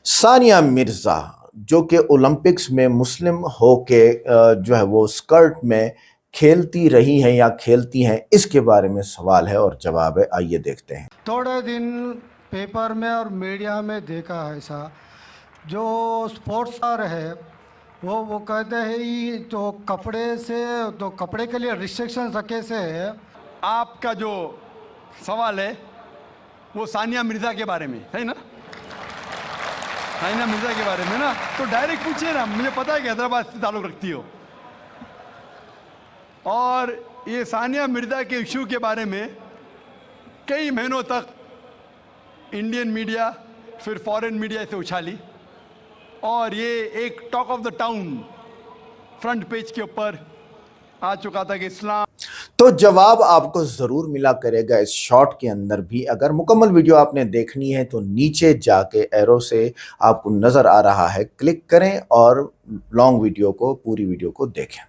सानिया मिर्जा जो कि ओलंपिक्स में मुस्लिम होके जो है वो स्कर्ट में खेलती रही हैं या खेलती हैं, इसके बारे में सवाल है और जवाब है। आइए देखते हैं। थोड़े दिन पेपर में और मीडिया में देखा है ऐसा, जो स्पोर्ट्स स्टार है वो कहते हैं ये तो कपड़े से तो कपड़े के लिए रिस्ट्रिक्शन रखे से है। आपका जो सवाल है वो सानिया मिर्जा के बारे में है ना? सानिया मिर्जा के बारे में ना, तो डायरेक्ट पूछिए ना। मुझे पता है कि हैदराबाद से ताल्लुक रखती हो, और ये सानिया मिर्जा के इशू के बारे में कई महीनों तक इंडियन मीडिया फिर फॉरेन मीडिया से उछाली, और ये एक talk of the town front page के ऊपर आ चुका था कि इस्लाम। तो जवाब आपको जरूर मिला करेगा इस शॉर्ट के अंदर भी। अगर मुकम्मल वीडियो आपने देखनी है तो नीचे जाके एरो से आपको नजर आ रहा है, क्लिक करें और लॉन्ग वीडियो को, पूरी वीडियो को देखें।